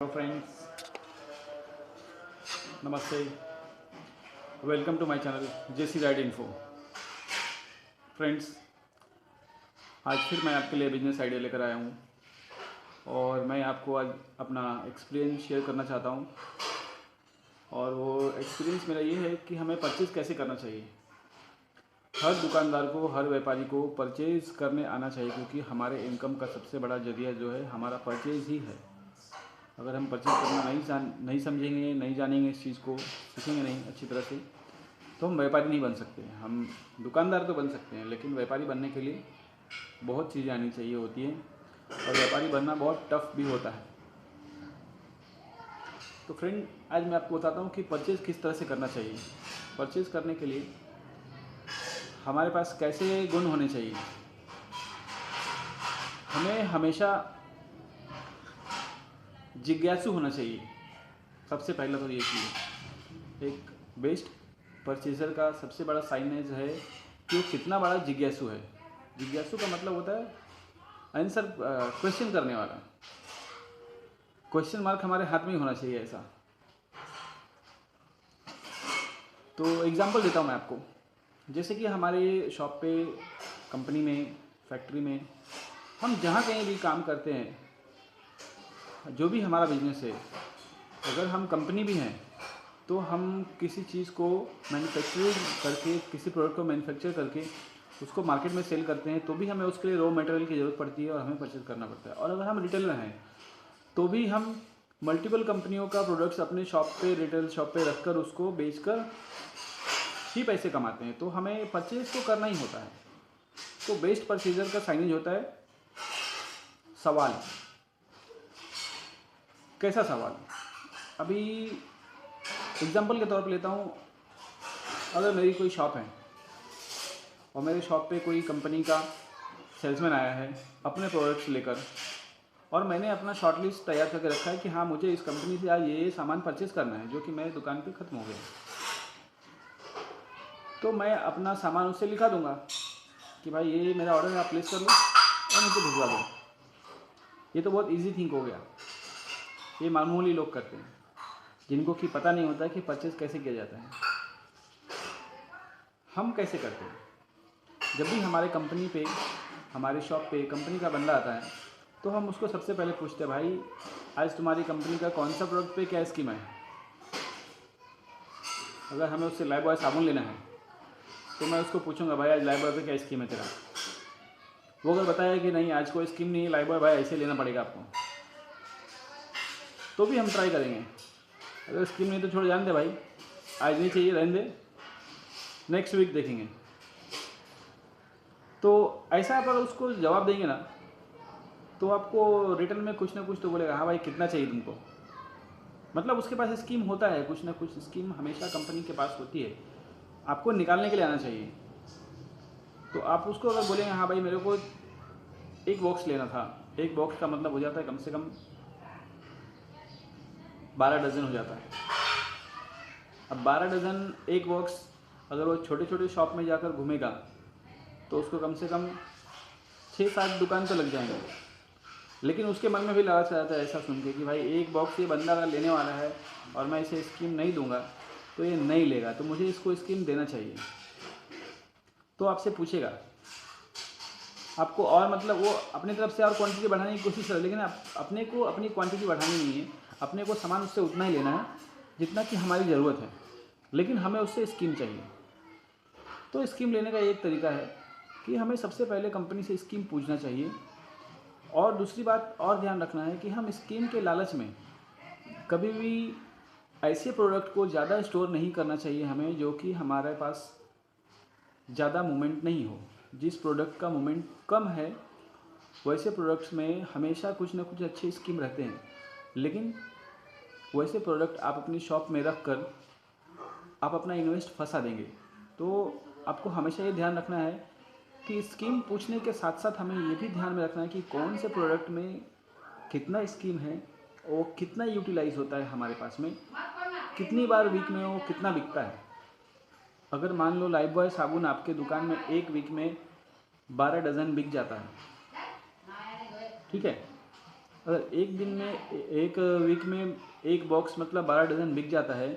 Hello friends, नमस्ते। Welcome to my channel JC ride info. Friends, आज फिर मैं आपके लिए बिजनेस आइडिया लेकर आया हूँ और मैं आपको आज अपना एक्सपीरियंस शेयर करना चाहता हूँ। और वो एक्सपीरियंस मेरा ये है कि हमें परचेज़ कैसे करना चाहिए। हर दुकानदार को, हर व्यापारी को परचेज़ करने आना चाहिए, क्योंकि हमारे इनकम का सबसे बड़ा जरिया जो है हमारा परचेज़ ही है। अगर हम परचेज़ करना नहीं समझेंगे, नहीं जानेंगे, इस चीज़ को सीखेंगे नहीं अच्छी तरह से, तो हम व्यापारी नहीं बन सकते। हम दुकानदार तो बन सकते हैं, लेकिन व्यापारी बनने के लिए बहुत चीज़ें आनी चाहिए होती हैं और व्यापारी बनना बहुत टफ भी होता है। तो फ्रेंड, आज मैं आपको बताता हूँ कि परचेज़ किस तरह से करना चाहिए। परचेज़ करने के लिए हमारे पास कैसे गुण होने चाहिए। हमें हमेशा जिज्ञासु होना चाहिए। सबसे पहला तो ये चीज़, एक बेस्ट परचेज़र का सबसे बड़ा साइनेज है कि वो कितना बड़ा जिज्ञासु है। जिज्ञासु का मतलब होता है आंसर, क्वेश्चन करने वाला। क्वेश्चन मार्क हमारे हाथ में ही होना चाहिए ऐसा। तो एग्जांपल देता हूँ मैं आपको। जैसे कि हमारे शॉप पे, कंपनी में, फैक्ट्री में, हम जहाँ कहीं भी काम करते हैं, जो भी हमारा बिजनेस है, अगर हम कंपनी भी हैं तो हम किसी चीज़ को मैन्युफैक्चरिंग करके, किसी प्रोडक्ट को मैन्युफैक्चर करके उसको मार्केट में सेल करते हैं, तो भी हमें उसके लिए रॉ मटेरियल की ज़रूरत पड़ती है और हमें परचेज करना पड़ता है। और अगर हम रिटेलर हैं तो भी हम मल्टीपल कंपनियों का प्रोडक्ट्स अपने शॉप पे, रिटेल शॉप पे रखकर उसको बेचकर ही पैसे कमाते हैं। तो हमें परचेज तो करना ही होता है। तो बेस्ट परचेजर का साइनेज होता है सवाल। कैसा सवाल? अभी एग्जांपल के तौर पर लेता हूँ। अगर मेरी कोई शॉप है और मेरे शॉप पे कोई कंपनी का सेल्समैन आया है अपने प्रोडक्ट्स लेकर, और मैंने अपना शॉर्ट लिस्ट तैयार करके रखा है कि हाँ, मुझे इस कंपनी से आज ये सामान परचेज़ करना है जो कि मेरे दुकान पे ख़त्म हो गया, तो मैं अपना सामान उससे लिखा दूंगा कि भाई ये मेरा ऑर्डर है, आप प्लेस कर लो और मुझे भिजवा दो। ये तो बहुत ईजी थिंक हो गया। ये मामूली लोग करते हैं जिनको कि पता नहीं होता कि परचेज़ कैसे किया जाता है। हम कैसे करते हैं? जब भी हमारे कंपनी पे, हमारे शॉप पे कंपनी का बंदा आता है तो हम उसको सबसे पहले पूछते हैं, भाई आज तुम्हारी कंपनी का कौन सा प्रोडक्ट पे क्या स्कीम है। अगर हमें उससे लाइफ बॉय साबुन लेना है तो मैं उसको पूछूंगा, भाई आज लाइफ बॉय पे क्या स्कीम है तेरा। वो अगर बताया कि नहीं आज कोई स्कीम नहीं है, लाइफ बॉय भाई ऐसे लेना पड़ेगा आपको, तो भी हम ट्राई करेंगे। अगर स्कीम नहीं तो छोड़, जान दे भाई, आज नहीं चाहिए, रहने दे, नेक्स्ट वीक देखेंगे। तो ऐसा आप अगर उसको जवाब देंगे ना, तो आपको रिटर्न में कुछ ना कुछ तो बोलेगा, हाँ भाई कितना चाहिए तुमको। मतलब उसके पास स्कीम होता है, कुछ ना कुछ स्कीम हमेशा कंपनी के पास होती है, आपको निकालने के लिए आना चाहिए। तो आप उसको अगर बोलेंगे, हाँ भाई मेरे को एक बॉक्स लेना था, एक बॉक्स का मतलब हो जाता है कम से कम 12 डजन हो जाता है। अब 12 डजन एक बॉक्स, अगर वो छोटे छोटे शॉप में जाकर घूमेगा तो उसको कम से कम 6-7 दुकान तो लग जाएंगे। लेकिन उसके मन में भी लालच आ जाता है ऐसा सुन के कि भाई एक बॉक्स ये बंदा अगर लेने वाला है और मैं इसे स्कीम नहीं दूंगा तो ये नहीं लेगा, तो मुझे इसको स्कीम देना चाहिए। तो आपसे पूछेगा आपको, और मतलब वो अपनी तरफ से और क्वांटिटी बढ़ाने की कोशिश करे, लेकिन अपने को अपनी क्वांटिटी बढ़ानी नहीं है। अपने को सामान उससे उतना ही लेना है जितना कि हमारी ज़रूरत है, लेकिन हमें उससे स्कीम चाहिए। तो स्कीम लेने का एक तरीका है कि हमें सबसे पहले कंपनी से स्कीम पूछना चाहिए। और दूसरी बात और ध्यान रखना है कि हम स्कीम के लालच में कभी भी ऐसे प्रोडक्ट को ज़्यादा स्टोर नहीं करना चाहिए हमें जो कि हमारे पास ज़्यादा मूवमेंट नहीं हो। जिस प्रोडक्ट का मूवमेंट कम है वैसे प्रोडक्ट्स में हमेशा कुछ ना कुछ अच्छे स्कीम रहते हैं, लेकिन वैसे प्रोडक्ट आप अपनी शॉप में रख कर आप अपना इन्वेस्ट फंसा देंगे। तो आपको हमेशा ये ध्यान रखना है कि स्कीम पूछने के साथ साथ हमें ये भी ध्यान में रखना है कि कौन से प्रोडक्ट में कितना स्कीम है और कितना यूटिलाइज होता है हमारे पास में, कितनी बार वीक में वो कितना बिकता है। अगर मान लो लाइफ बॉय साबुन आपके दुकान में एक वीक में 12 डजन बिक जाता है, ठीक है, अगर एक दिन में एक वीक में एक बॉक्स मतलब 12 डज़न बिक जाता है,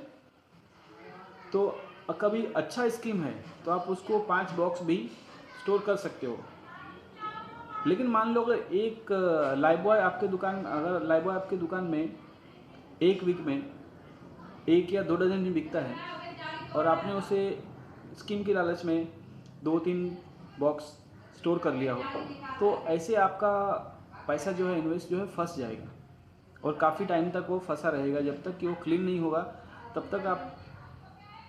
तो कभी अच्छा स्कीम है तो आप उसको 5 बॉक्स भी स्टोर कर सकते हो। लेकिन मान लो अगर एक लाइफबॉय आपके दुकान अगर लाइफबॉय आपके दुकान में एक वीक में 1 या 2 डज़न ही बिकता है और आपने उसे स्कीम की लालच में 2-3 बॉक्स स्टोर कर लिया हो, तो ऐसे आपका पैसा जो है इन्वेस्ट जो है फंस जाएगा और काफ़ी टाइम तक वो फंसा रहेगा। जब तक कि वो क्लीन नहीं होगा तब तक आप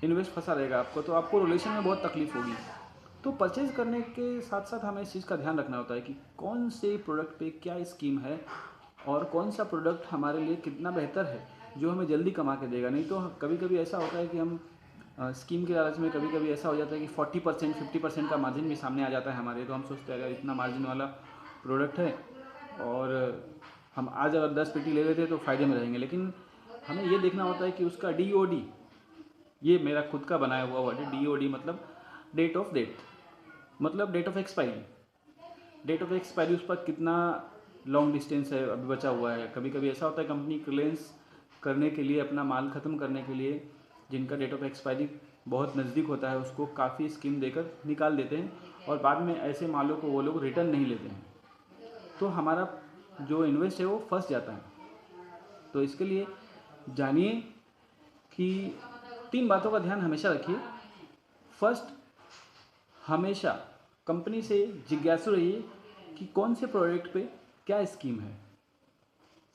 इन्वेस्ट फंसा रहेगा आपको, तो आपको रिलेशन में बहुत तकलीफ होगी। तो परचेज़ करने के साथ साथ हमें इस चीज़ का ध्यान रखना होता है कि कौन से प्रोडक्ट पे क्या स्कीम है और कौन सा प्रोडक्ट हमारे लिए कितना बेहतर है जो हमें जल्दी कमा के देगा। नहीं तो कभी कभी ऐसा होता है कि हम स्कीम के लालच में कभी कभी ऐसा हो जाता है कि 40% 50% का मार्जिन भी सामने आ जाता है हमारे, तो हम सोचते हैं अगर इतना मार्जिन वाला प्रोडक्ट है और हम आज अगर 10 पेटी ले लेते हैं तो फ़ायदे में रहेंगे। लेकिन हमें ये देखना होता है कि उसका DOD, ये मेरा खुद का बनाया हुआ वर्ड है, DOD मतलब डेट मतलब date of expiry. Date of expiry उस पर कितना लॉन्ग डिस्टेंस है अभी बचा हुआ है। कभी कभी ऐसा होता है कंपनी क्लियरेंस करने के लिए, अपना माल ख़त्म करने के लिए, जिनका डेट ऑफ एक्सपायरी बहुत नज़दीक होता है उसको काफ़ी स्कीम देकर निकाल देते हैं और बाद में ऐसे मालों को वो लोग रिटर्न नहीं लेते हैं, तो हमारा जो इन्वेस्ट है वो फंस जाता है। तो इसके लिए जानिए कि 3 बातों का ध्यान हमेशा रखिए। फर्स्ट, हमेशा कंपनी से जिज्ञासु रहिए कि कौन से प्रोडक्ट पे क्या स्कीम है।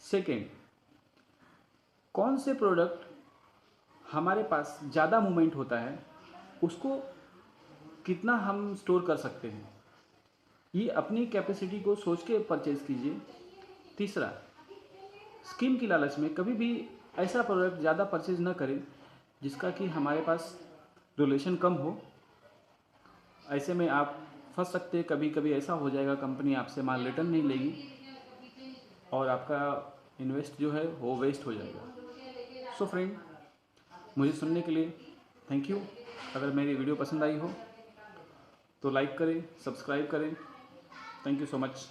सेकेंड, कौन से प्रोडक्ट हमारे पास ज़्यादा मूवमेंट होता है उसको कितना हम स्टोर कर सकते हैं, ये अपनी कैपेसिटी को सोच के परचेज़ कीजिए। तीसरा, स्कीम की लालच में कभी भी ऐसा प्रोडक्ट ज़्यादा परचेज़ न करें जिसका कि हमारे पास रिलेशन कम हो। ऐसे में आप फंस सकते हैं। कभी कभी ऐसा हो जाएगा कंपनी आपसे माल रिटर्न नहीं लेगी और आपका इन्वेस्ट जो है वो वेस्ट हो जाएगा। सो फ्रेंड, मुझे सुनने के लिए थैंक यू। अगर मेरी वीडियो पसंद आई हो तो लाइक करें, सब्सक्राइब करें। Thank you so much.